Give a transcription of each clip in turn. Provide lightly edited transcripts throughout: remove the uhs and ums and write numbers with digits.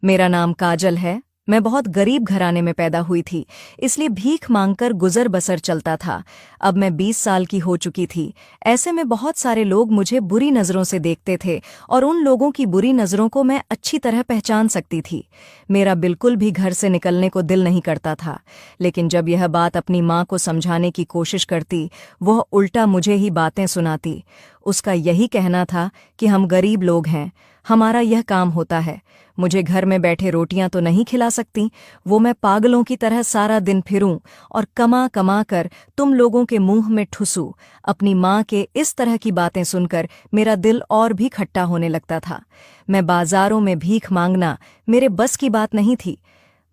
मेरा नाम काजल है। मैं बहुत गरीब घराने में पैदा हुई थी, इसलिए भीख मांगकर गुजर बसर चलता था। अब मैं 20 साल की हो चुकी थी। ऐसे में बहुत सारे लोग मुझे बुरी नज़रों से देखते थे और उन लोगों की बुरी नज़रों को मैं अच्छी तरह पहचान सकती थी। मेरा बिल्कुल भी घर से निकलने को दिल नहीं करता था, लेकिन जब यह बात अपनी माँ को समझाने की कोशिश करती, वह उल्टा मुझे ही बातें सुनाती। उसका यही कहना था कि हम गरीब लोग हैं, हमारा यह काम होता है। मुझे घर में बैठे रोटियां तो नहीं खिला सकती, वो मैं पागलों की तरह सारा दिन फिरूं और कमा कमा कर तुम लोगों के मुंह में ठुसूं। अपनी माँ के इस तरह की बातें सुनकर मेरा दिल और भी खट्टा होने लगता था। मैं बाजारों में भीख मांगना मेरे बस की बात नहीं थी।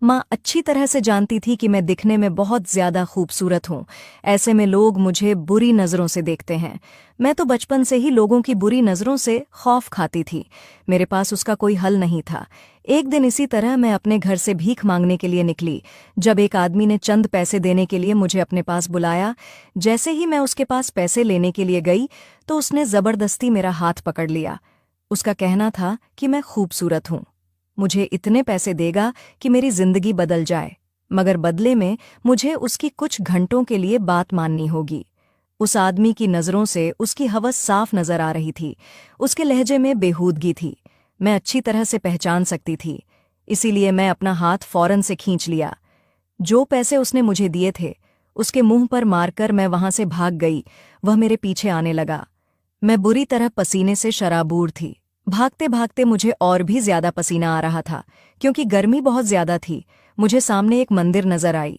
माँ अच्छी तरह से जानती थी कि मैं दिखने में बहुत ज्यादा खूबसूरत हूँ। ऐसे में लोग मुझे बुरी नज़रों से देखते हैं। मैं तो बचपन से ही लोगों की बुरी नज़रों से खौफ खाती थी। मेरे पास उसका कोई हल नहीं था। एक दिन इसी तरह मैं अपने घर से भीख मांगने के लिए निकली, जब एक आदमी ने चंद पैसे देने के लिए मुझे अपने पास बुलाया। जैसे ही मैं उसके पास पैसे लेने के लिए गई तो उसने जबरदस्ती मेरा हाथ पकड़ लिया। उसका कहना था कि मैं खूबसूरत हूँ, मुझे इतने पैसे देगा कि मेरी जिंदगी बदल जाए, मगर बदले में मुझे उसकी कुछ घंटों के लिए बात माननी होगी। उस आदमी की नज़रों से उसकी हवस साफ नजर आ रही थी। उसके लहजे में बेहूदगी थी, मैं अच्छी तरह से पहचान सकती थी। इसीलिए मैं अपना हाथ फौरन से खींच लिया। जो पैसे उसने मुझे दिए थे उसके मुंह पर मारकर मैं वहां से भाग गई। वह मेरे पीछे आने लगा। मैं बुरी तरह पसीने से शराबूर थी। भागते भागते मुझे और भी ज्यादा पसीना आ रहा था, क्योंकि गर्मी बहुत ज्यादा थी। मुझे सामने एक मंदिर नजर आई।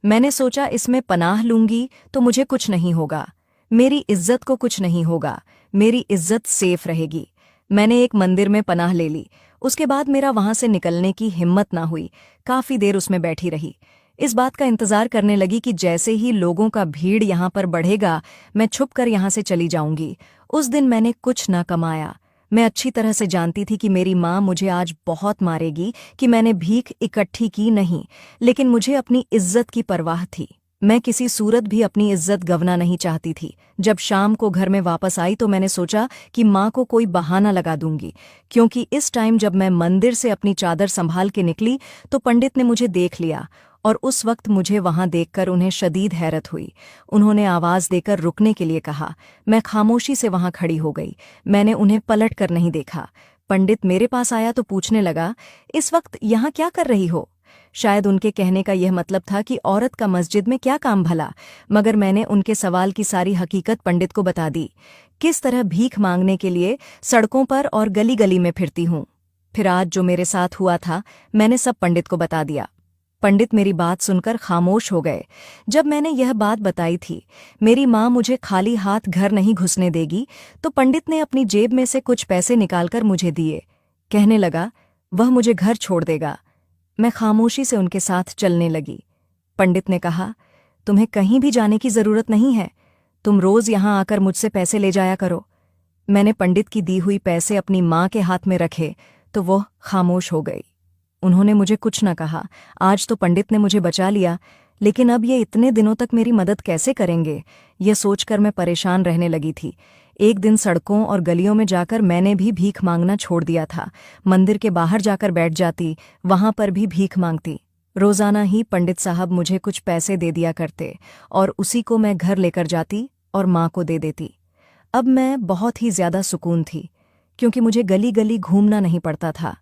मैंने सोचा इसमें पनाह लूंगी तो मुझे कुछ नहीं होगा, मेरी इज्जत को कुछ नहीं होगा, मेरी इज्जत सेफ रहेगी। मैंने एक मंदिर में पनाह ले ली। उसके बाद मेरा वहां से निकलने की हिम्मत ना हुई। काफी देर उसमें बैठी रही। इस बात का इंतजार करने लगी कि जैसे ही लोगों का भीड़ यहाँ पर बढ़ेगा, मैं छुप कर यहाँ से चली जाऊंगी। उस दिन मैंने कुछ न कमाया। मैं अच्छी तरह से जानती थी कि मेरी माँ मुझे आज बहुत मारेगी कि मैंने भीख इकट्ठी की नहीं, लेकिन मुझे अपनी इज्जत की परवाह थी। मैं किसी सूरत भी अपनी इज्जत गंवाना नहीं चाहती थी। जब शाम को घर में वापस आई तो मैंने सोचा कि माँ को कोई बहाना लगा दूंगी, क्योंकि इस टाइम जब मैं मंदिर से अपनी चादर संभाल के निकली तो पंडित ने मुझे देख लिया, और उस वक्त मुझे वहां देखकर उन्हें शदीद हैरत हुई। उन्होंने आवाज देकर रुकने के लिए कहा। मैं खामोशी से वहां खड़ी हो गई। मैंने उन्हें पलट कर नहीं देखा। पंडित मेरे पास आया तो पूछने लगा, इस वक्त यहाँ क्या कर रही हो? शायद उनके कहने का यह मतलब था कि औरत का मस्जिद में क्या काम भला, मगर मैंने उनके सवाल की सारी हकीकत पंडित को बता दी। किस तरह भीख मांगने के लिए सड़कों पर और गली गली में फिरती हूँ। फिर आज जो मेरे साथ हुआ था मैंने सब पंडित को बता दिया। पंडित मेरी बात सुनकर खामोश हो गए। जब मैंने यह बात बताई थी, मेरी माँ मुझे खाली हाथ घर नहीं घुसने देगी, तो पंडित ने अपनी जेब में से कुछ पैसे निकालकर मुझे दिए। कहने लगा, वह मुझे घर छोड़ देगा। मैं खामोशी से उनके साथ चलने लगी। पंडित ने कहा, तुम्हें कहीं भी जाने की जरूरत नहीं है, तुम रोज यहाँ आकर मुझसे पैसे ले जाया करो। मैंने पंडित की दी हुई पैसे अपनी माँ के हाथ में रखे तो वह खामोश हो गई। उन्होंने मुझे कुछ न कहा। आज तो पंडित ने मुझे बचा लिया, लेकिन अब ये इतने दिनों तक मेरी मदद कैसे करेंगे, यह सोचकर मैं परेशान रहने लगी थी। एक दिन सड़कों और गलियों में जाकर मैंने भी भीख मांगना छोड़ दिया था। मंदिर के बाहर जाकर बैठ जाती, वहां पर भी भीख मांगती। रोजाना ही पंडित साहब मुझे कुछ पैसे दे दिया करते और उसी को मैं घर लेकर जाती और माँ को दे देती। अब मैं बहुत ही ज्यादा सुकून थी, क्योंकि मुझे गली गली घूमना नहीं पड़ता था,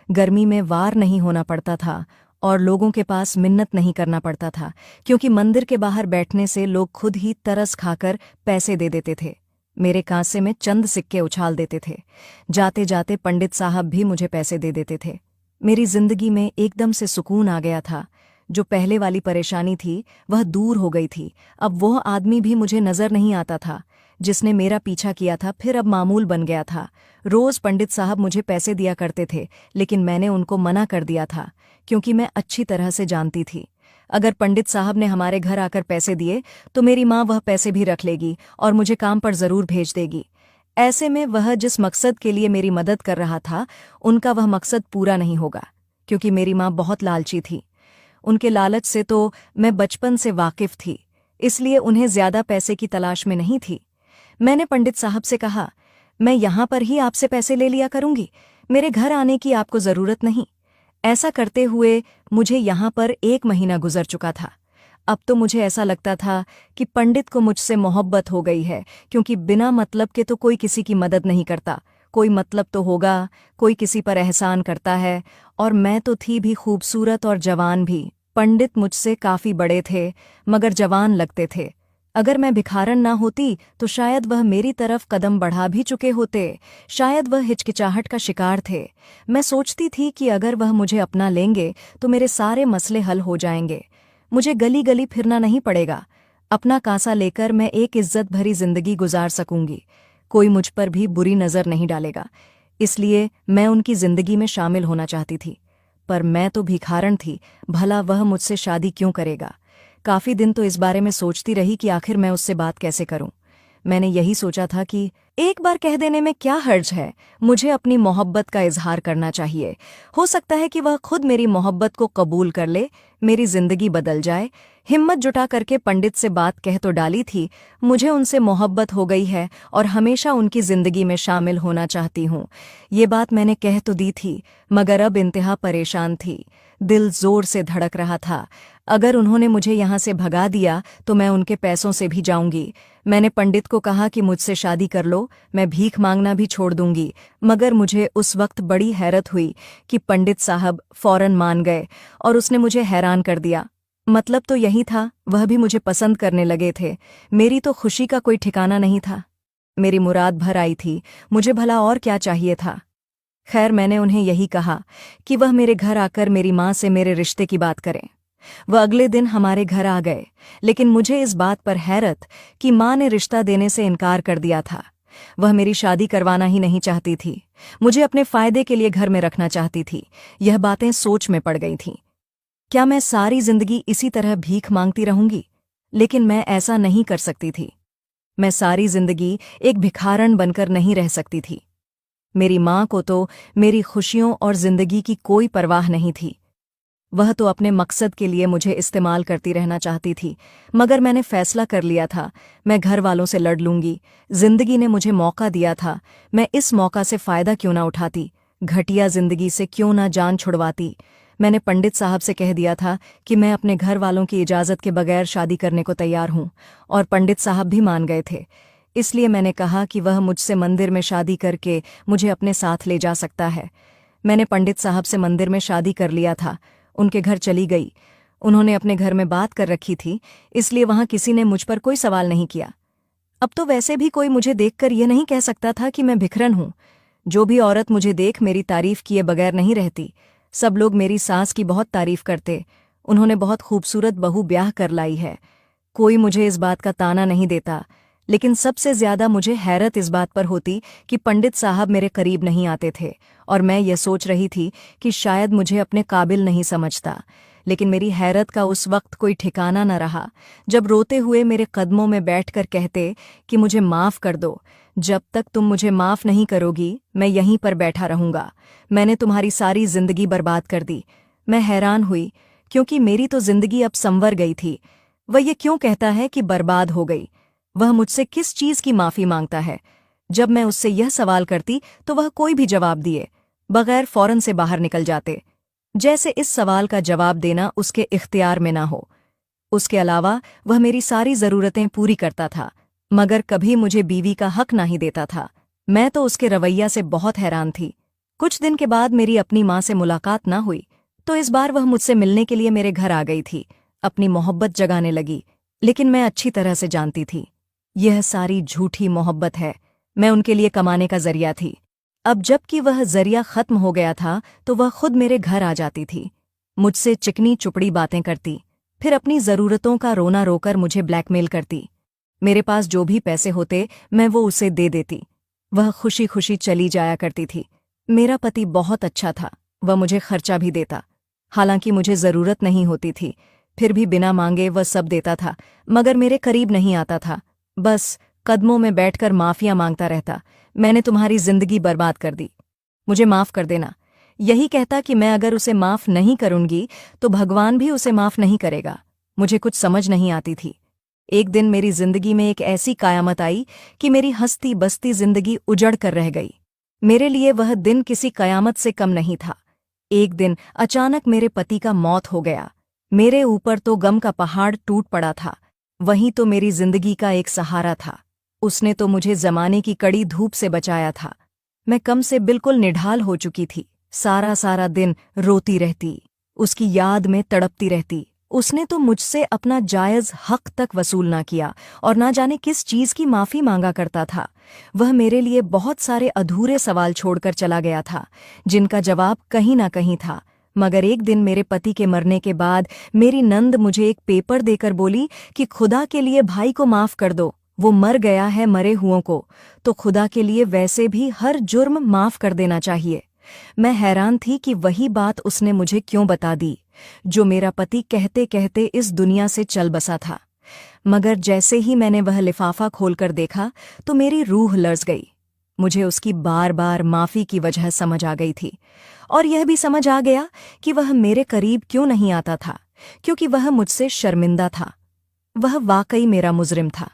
गर्मी में वार नहीं होना पड़ता था और लोगों के पास मिन्नत नहीं करना पड़ता था, क्योंकि मंदिर के बाहर बैठने से लोग खुद ही तरस खाकर पैसे दे देते थे। मेरे कांसे में चंद सिक्के उछाल देते थे। जाते जाते पंडित साहब भी मुझे पैसे दे देते थे। मेरी जिंदगी में एकदम से सुकून आ गया था। जो पहले वाली परेशानी थी वह दूर हो गई थी। अब वह आदमी भी मुझे नजर नहीं आता था जिसने मेरा पीछा किया था, फिर अब मामूल बन गया था। रोज पंडित साहब मुझे पैसे दिया करते थे, लेकिन मैंने उनको मना कर दिया था, क्योंकि मैं अच्छी तरह से जानती थी अगर पंडित साहब ने हमारे घर आकर पैसे दिए तो मेरी माँ वह पैसे भी रख लेगी और मुझे काम पर जरूर भेज देगी। ऐसे में वह जिस मकसद के लिए मेरी मदद कर रहा था, उनका वह मकसद पूरा नहीं होगा, क्योंकि मेरी माँ बहुत लालची थी। उनके लालच से तो मैं बचपन से वाकिफ थी, इसलिए उन्हें ज्यादा पैसे की तलाश में नहीं थी। मैंने पंडित साहब से कहा, मैं यहाँ पर ही आपसे पैसे ले लिया करूंगी, मेरे घर आने की आपको जरूरत नहीं। ऐसा करते हुए मुझे यहाँ पर 1 महीना गुजर चुका था। अब तो मुझे ऐसा लगता था कि पंडित को मुझसे मोहब्बत हो गई है, क्योंकि बिना मतलब के तो कोई किसी की मदद नहीं करता। कोई मतलब तो होगा, कोई किसी पर एहसान करता है। और मैं तो थी भी खूबसूरत और जवान भी। पंडित मुझसे काफ़ी बड़े थे, मगर जवान लगते थे। अगर मैं भिखारन ना होती तो शायद वह मेरी तरफ कदम बढ़ा भी चुके होते। शायद वह हिचकिचाहट का शिकार थे। मैं सोचती थी कि अगर वह मुझे अपना लेंगे तो मेरे सारे मसले हल हो जाएंगे। मुझे गली गली फिरना नहीं पड़ेगा। अपना कांसा लेकर मैं एक इज्जत भरी जिंदगी गुजार सकूंगी। कोई मुझ पर भी बुरी नज़र नहीं डालेगा। इसलिए मैं उनकी जिंदगी में शामिल होना चाहती थी। पर मैं तो भिखारन थी, भला वह मुझसे शादी क्यों करेगा। काफ़ी दिन तो इस बारे में सोचती रही कि आखिर मैं उससे बात कैसे करूं। मैंने यही सोचा था कि एक बार कह देने में क्या हर्ज है। मुझे अपनी मोहब्बत का इजहार करना चाहिए। हो सकता है कि वह खुद मेरी मोहब्बत को कबूल कर ले, मेरी जिंदगी बदल जाए। हिम्मत जुटा करके पंडित से बात कह तो डाली थी। मुझे उनसे मोहब्बत हो गई है और हमेशा उनकी जिंदगी में शामिल होना चाहती हूँ। ये बात मैंने कह तो दी थी, मगर अब इंतहा परेशान थी। दिल जोर से धड़क रहा था। अगर उन्होंने मुझे यहाँ से भगा दिया तो मैं उनके पैसों से भी जाऊंगी। मैंने पंडित को कहा कि मुझसे शादी कर लो, मैं भीख मांगना भी छोड़ दूंगी। मगर मुझे उस वक्त बड़ी हैरत हुई कि पंडित साहब फौरन मान गए और उसने मुझे हैरान कर दिया। मतलब तो यही था, वह भी मुझे पसंद करने लगे थे। मेरी तो खुशी का कोई ठिकाना नहीं था। मेरी मुराद भर आई थी, मुझे भला और क्या चाहिए था। खैर, मैंने उन्हें यही कहा कि वह मेरे घर आकर मेरी माँ से मेरे रिश्ते की बात करें। वह अगले दिन हमारे घर आ गए, लेकिन मुझे इस बात पर हैरत कि माँ ने रिश्ता देने से इनकार कर दिया था। वह मेरी शादी करवाना ही नहीं चाहती थी, मुझे अपने फायदे के लिए घर में रखना चाहती थी। यह बातें सोच में पड़ गई थीं। क्या मैं सारी जिंदगी इसी तरह भीख मांगती रहूंगी? लेकिन मैं ऐसा नहीं कर सकती थी। मैं सारी जिंदगी एक भिखारन बनकर नहीं रह सकती थी। मेरी माँ को तो मेरी खुशियों और जिंदगी की कोई परवाह नहीं थी। वह तो अपने मकसद के लिए मुझे इस्तेमाल करती रहना चाहती थी। मगर मैंने फैसला कर लिया था, मैं घर वालों से लड़ लूंगी। जिंदगी ने मुझे मौका दिया था, मैं इस मौका से फ़ायदा क्यों ना उठाती। घटिया जिंदगी से क्यों ना जान छुड़वाती। मैंने पंडित साहब से कह दिया था कि मैं अपने घर वालों की इजाज़त के बगैर शादी करने को तैयार हूँ, और पंडित साहब भी मान गए थे। इसलिए मैंने कहा कि वह मुझसे मंदिर में शादी करके मुझे अपने साथ ले जा सकता है। मैंने पंडित साहब से मंदिर में शादी कर लिया था। उनके घर चली गई। उन्होंने अपने घर में बात कर रखी थी, इसलिए वहां किसी ने मुझ पर कोई सवाल नहीं किया। अब तो वैसे भी कोई मुझे देखकर यह नहीं कह सकता था कि मैं भिखरन हूं। जो भी औरत मुझे देख मेरी तारीफ किए बगैर नहीं रहती। सब लोग मेरी सास की बहुत तारीफ करते। उन्होंने बहुत खूबसूरत बहू ब्याह कर लाई है। कोई मुझे इस बात का ताना नहीं देता। लेकिन सबसे ज्यादा मुझे हैरत इस बात पर होती कि पंडित साहब मेरे करीब नहीं आते थे, और मैं ये सोच रही थी कि शायद मुझे अपने काबिल नहीं समझता। लेकिन मेरी हैरत का उस वक्त कोई ठिकाना न रहा जब रोते हुए मेरे कदमों में बैठकर कहते कि मुझे माफ़ कर दो। जब तक तुम मुझे माफ़ नहीं करोगी मैं यहीं पर बैठा रहूंगा। मैंने तुम्हारी सारी जिंदगी बर्बाद कर दी। मैं हैरान हुई, क्योंकि मेरी तो जिंदगी अब संवर गई थी। वह ये क्यों कहता है कि बर्बाद हो गई? वह मुझसे किस चीज़ की माफ़ी मांगता है? जब मैं उससे यह सवाल करती तो वह कोई भी जवाब दिए बगैर फौरन से बाहर निकल जाते, जैसे इस सवाल का जवाब देना उसके इख्तियार में ना हो। उसके अलावा वह मेरी सारी ज़रूरतें पूरी करता था, मगर कभी मुझे बीवी का हक नहीं देता था। मैं तो उसके रवैया से बहुत हैरान थी। कुछ दिन के बाद मेरी अपनी माँ से मुलाकात ना हुई, तो इस बार वह मुझसे मिलने के लिए मेरे घर आ गई थी। अपनी मोहब्बत जगाने लगी, लेकिन मैं अच्छी तरह से जानती थी यह सारी झूठी मोहब्बत है। मैं उनके लिए कमाने का जरिया थी। अब जबकि वह जरिया खत्म हो गया था तो वह खुद मेरे घर आ जाती थी, मुझसे चिकनी चुपड़ी बातें करती, फिर अपनी ज़रूरतों का रोना रोकर मुझे ब्लैकमेल करती। मेरे पास जो भी पैसे होते मैं वो उसे दे देती। वह खुशी खुशी चली जाया करती थी। मेरा पति बहुत अच्छा था, वह मुझे खर्चा भी देता। हालांकि मुझे ज़रूरत नहीं होती थी, फिर भी बिना मांगे वह सब देता था, मगर मेरे करीब नहीं आता था। बस कदमों में बैठकर माफिया मांगता रहता। मैंने तुम्हारी जिंदगी बर्बाद कर दी, मुझे माफ कर देना। यही कहता कि मैं अगर उसे माफ नहीं करूंगी तो भगवान भी उसे माफ नहीं करेगा। मुझे कुछ समझ नहीं आती थी। एक दिन मेरी जिंदगी में एक ऐसी कयामत आई कि मेरी हंसती बसती जिंदगी उजड़ कर रह गई। मेरे लिए वह दिन किसी कयामत से कम नहीं था। एक दिन अचानक मेरे पति का मौत हो गया। मेरे ऊपर तो गम का पहाड़ टूट पड़ा था, वहीं तो मेरी जिंदगी का एक सहारा था। उसने तो मुझे जमाने की कड़ी धूप से बचाया था। मैं कम से बिल्कुल निढाल हो चुकी थी। सारा सारा दिन रोती रहती, उसकी याद में तड़पती रहती। उसने तो मुझसे अपना जायज हक तक वसूल ना किया और ना जाने किस चीज की माफी मांगा करता था। वह मेरे लिए बहुत सारे अधूरे सवाल छोड़कर चला गया था, जिनका जवाब कहीं ना कहीं था। मगर एक दिन मेरे पति के मरने के बाद मेरी नंद मुझे एक पेपर देकर बोली कि खुदा के लिए भाई को माफ कर दो, वो मर गया है मरे हुओं को, तो खुदा के लिए वैसे भी हर जुर्म माफ कर देना चाहिए। मैं हैरान थी कि वही बात उसने मुझे क्यों बता दी, जो मेरा पति कहते कहते इस दुनिया से चल बसा था। मगर जैसे ही मैंने वह लिफाफा खोलकर देखा तो मेरी रूह लर्ज गई। मुझे उसकी बार बार माफी की वजह समझ आ गई थी, और यह भी समझ आ गया कि वह मेरे करीब क्यों नहीं आता था, क्योंकि वह मुझसे शर्मिंदा था। वह वाकई मेरा मुजरिम था।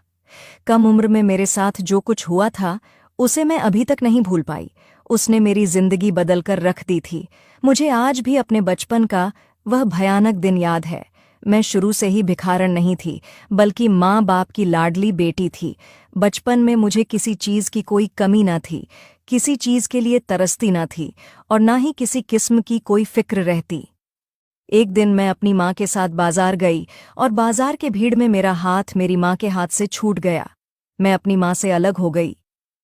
कम उम्र में मेरे साथ जो कुछ हुआ था उसे मैं अभी तक नहीं भूल पाई। उसने मेरी जिंदगी बदलकर रख दी थी। मुझे आज भी अपने बचपन का वह भयानक दिन याद है। मैं शुरू से ही भिखारन नहीं थी, बल्कि माँ बाप की लाडली बेटी थी। बचपन में मुझे किसी चीज की कोई कमी न थी, किसी चीज के लिए तरसती न थी, और न ही किसी किस्म की कोई फिक्र रहती। एक दिन मैं अपनी माँ के साथ बाजार गई और बाजार के भीड़ में मेरा हाथ मेरी माँ के हाथ से छूट गया। मैं अपनी माँ से अलग हो गई।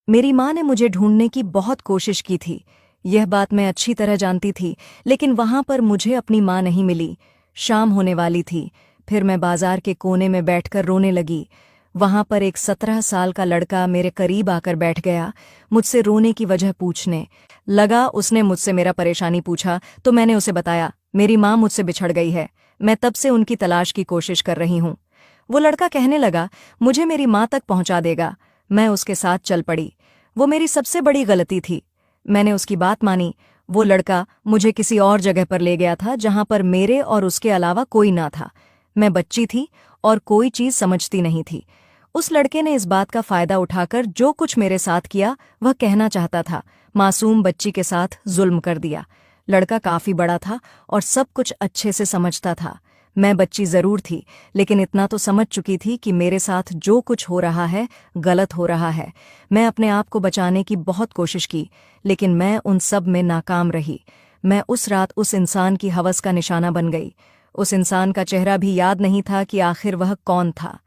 मेरी माँ ने मुझे ढूंढने की बहुत कोशिश की थी, यह बात मैं अच्छी तरह जानती थी, लेकिन वहां पर मुझे अपनी माँ नहीं मिली। शाम होने वाली थी। फिर मैं बाजार के कोने में बैठकर रोने लगी। वहां पर एक 17 साल का लड़का मेरे करीब आकर बैठ गया, मुझसे रोने की वजह पूछने लगा। उसने मुझसे मेरा परेशानी पूछा तो मैंने उसे बताया, मेरी माँ मुझसे बिछड़ गई है, मैं तब से उनकी तलाश की कोशिश कर रही हूँ। वो लड़का कहने लगा, मुझे मेरी माँ तक पहुंचा देगा। मैं उसके साथ चल पड़ी। वो मेरी सबसे बड़ी गलती थी। मैंने उसकी बात मानी। वो लड़का मुझे किसी और जगह पर ले गया था, जहां पर मेरे और उसके अलावा कोई ना था। मैं बच्ची थी और कोई चीज समझती नहीं थी। उस लड़के ने इस बात का फायदा उठाकर जो कुछ मेरे साथ किया वह कहना चाहता था, मासूम बच्ची के साथ जुल्म कर दिया। लड़का काफी बड़ा था और सब कुछ अच्छे से समझता था। मैं बच्ची जरूर थी, लेकिन इतना तो समझ चुकी थी कि मेरे साथ जो कुछ हो रहा है गलत हो रहा है। मैं अपने आप को बचाने की बहुत कोशिश की, लेकिन मैं उन सब में नाकाम रही। मैं उस रात उस इंसान की हवस का निशाना बन गई। उस इंसान का चेहरा भी याद नहीं था कि आखिर वह कौन था।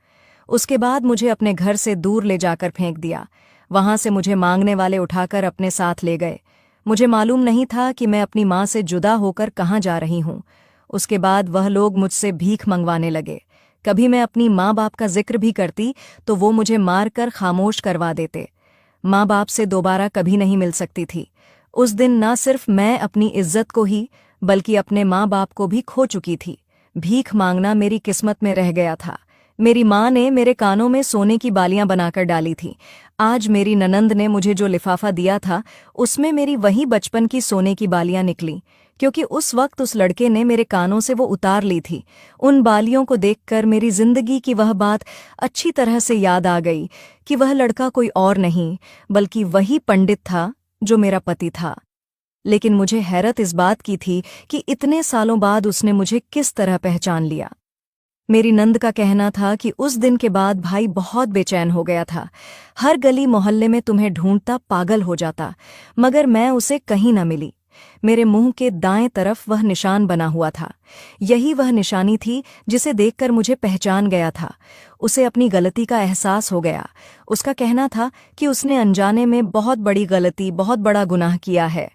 उसके बाद मुझे अपने घर से दूर ले जाकर फेंक दिया। वहां से मुझे मांगने वाले उठाकर अपने साथ ले गए। मुझे मालूम नहीं था कि मैं अपनी माँ से जुदा होकर कहाँ जा रही हूँ। उसके बाद वह लोग मुझसे भीख मंगवाने लगे। कभी मैं अपनी माँ बाप का जिक्र भी करती तो वो मुझे मारकर खामोश करवा देते। माँ बाप से दोबारा कभी नहीं मिल सकती थी। उस दिन न सिर्फ मैं अपनी इज्जत को ही, बल्कि अपने माँ बाप को भी खो चुकी थी। भीख मांगना मेरी किस्मत में रह गया था। मेरी माँ ने मेरे कानों में सोने की बालियां बनाकर डाली थीं। आज मेरी ननंद ने मुझे जो लिफाफा दिया था उसमें मेरी वही बचपन की सोने की बालियां निकलीं, क्योंकि उस वक्त उस लड़के ने मेरे कानों से वो उतार ली थी। उन बालियों को देखकर मेरी जिंदगी की वह बात अच्छी तरह से याद आ गई कि वह लड़का कोई और नहीं, बल्कि वही पंडित था जो मेरा पति था। लेकिन मुझे हैरत इस बात की थी कि इतने सालों बाद उसने मुझे किस तरह पहचान लिया। मेरी नंद का कहना था कि उस दिन के बाद भाई बहुत बेचैन हो गया था। हर गली मोहल्ले में तुम्हें ढूंढता पागल हो जाता, मगर मैं उसे कहीं न मिली। मेरे मुंह के दाएं तरफ वह निशान बना हुआ था। यही वह निशानी थी जिसे देखकर मुझे पहचान गया था। उसे अपनी गलती का एहसास हो गया। उसका कहना था कि उसने अनजाने में बहुत बड़ी गलती, बहुत बड़ा गुनाह किया है।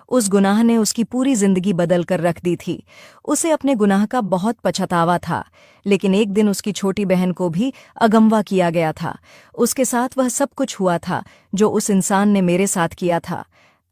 उस गुनाह ने उसकी पूरी जिंदगी बदल कर रख दी थी। उसे अपने गुनाह का बहुत पछतावा था, लेकिन एक दिन उसकी छोटी बहन को भी अगमवा किया गया था। उसके साथ वह सब कुछ हुआ था जो उस इंसान ने मेरे साथ किया था।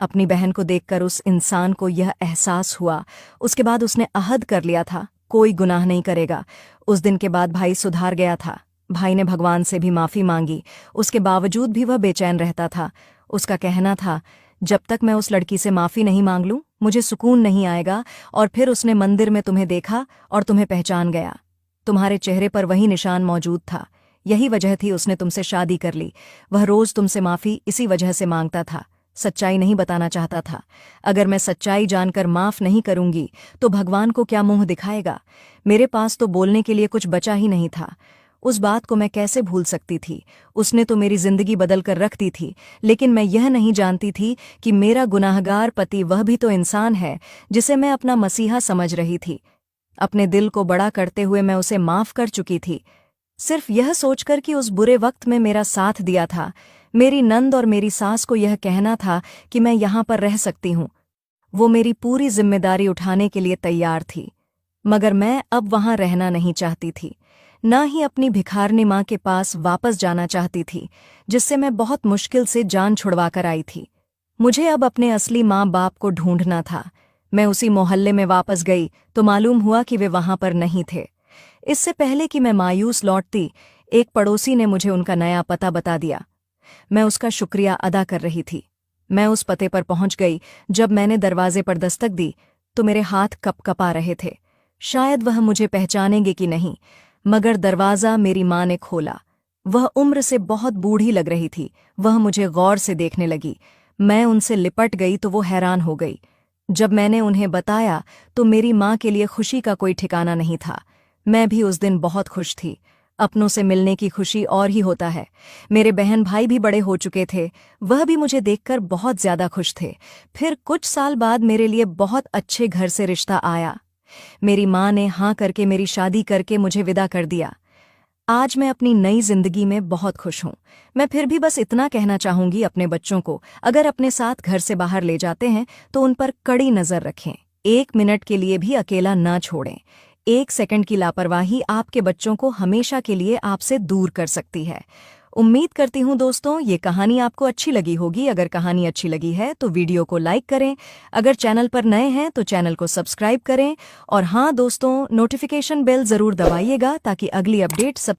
अपनी बहन को देखकर उस इंसान को यह एहसास हुआ। उसके बाद उसने अहद कर लिया था, कोई गुनाह नहीं करेगा। उस दिन के बाद भाई सुधार गया था। भाई ने भगवान से भी माफी मांगी। उसके बावजूद भी वह बेचैन रहता था। उसका कहना था, जब तक मैं उस लड़की से माफी नहीं मांग लूं मुझे सुकून नहीं आएगा। और फिर उसने मंदिर में तुम्हें देखा और तुम्हें पहचान गया। तुम्हारे चेहरे पर वही निशान मौजूद था। यही वजह थी उसने तुमसे शादी कर ली। वह रोज तुमसे माफी इसी वजह से मांगता था। सच्चाई नहीं बताना चाहता था। अगर मैं सच्चाई जानकर माफ नहीं करूंगी तो भगवान को क्या मुंह दिखाएगा। मेरे पास तो बोलने के लिए कुछ बचा ही नहीं था। उस बात को मैं कैसे भूल सकती थी। उसने तो मेरी जिंदगी बदल कर रख दी थी, लेकिन मैं यह नहीं जानती थी कि मेरा गुनाहगार पति वह भी तो इंसान है जिसे मैं अपना मसीहा समझ रही थी। अपने दिल को बड़ा करते हुए मैं उसे माफ कर चुकी थी, सिर्फ यह सोचकर कि उस बुरे वक्त में मेरा साथ दिया था। मेरी नंद और मेरी सास को यह कहना था कि मैं यहाँ पर रह सकती हूँ। वो मेरी पूरी जिम्मेदारी उठाने के लिए तैयार थी, मगर मैं अब वहाँ रहना नहीं चाहती थी, ना ही अपनी भिखारनी माँ के पास वापस जाना चाहती थी, जिससे मैं बहुत मुश्किल से जान छुड़वा कर आई थी। मुझे अब अपने असली माँ बाप को ढूंढना था। मैं उसी मोहल्ले में वापस गई तो मालूम हुआ कि वे वहाँ पर नहीं थे। इससे पहले कि मैं मायूस लौटती, एक पड़ोसी ने मुझे उनका नया पता बता दिया। मैं उसका शुक्रिया अदा कर रही थी। मैं उस पते पर पहुंच गई। जब मैंने दरवाजे पर दस्तक दी तो मेरे हाथ कपकपा रहे थे। शायद वह मुझे पहचानेंगे कि नहीं, मगर दरवाज़ा मेरी माँ ने खोला। वह उम्र से बहुत बूढ़ी लग रही थी। वह मुझे गौर से देखने लगी। मैं उनसे लिपट गई तो वो हैरान हो गई। जब मैंने उन्हें बताया तो मेरी माँ के लिए खुशी का कोई ठिकाना नहीं था। मैं भी उस दिन बहुत खुश थी। अपनों से मिलने की खुशी और ही होता है। मेरे बहन भाई भी बड़े हो चुके थे, वह भी मुझे देखकर बहुत ज्यादा खुश थे। फिर कुछ साल बाद मेरे लिए बहुत अच्छे घर से रिश्ता आया। मेरी माँ ने हाँ करके मेरी शादी करके मुझे विदा कर दिया। आज मैं अपनी नई जिंदगी में बहुत खुश हूँ। मैं फिर भी बस इतना कहना चाहूंगी अपने बच्चों को, अगर अपने साथ घर से बाहर ले जाते हैं तो उन पर कड़ी नजर रखें। 1 मिनट के लिए भी अकेला ना छोड़ें। 1 सेकंड की लापरवाही आपके बच्चों को हमेशा के लिए आपसे दूर कर सकती है। उम्मीद करती हूँ दोस्तों ये कहानी आपको अच्छी लगी होगी। अगर कहानी अच्छी लगी है तो वीडियो को लाइक करें। अगर चैनल पर नए हैं तो चैनल को सब्सक्राइब करें। और हाँ दोस्तों, नोटिफिकेशन बेल ज़रूर दबाइएगा ताकि अगली अपडेट सब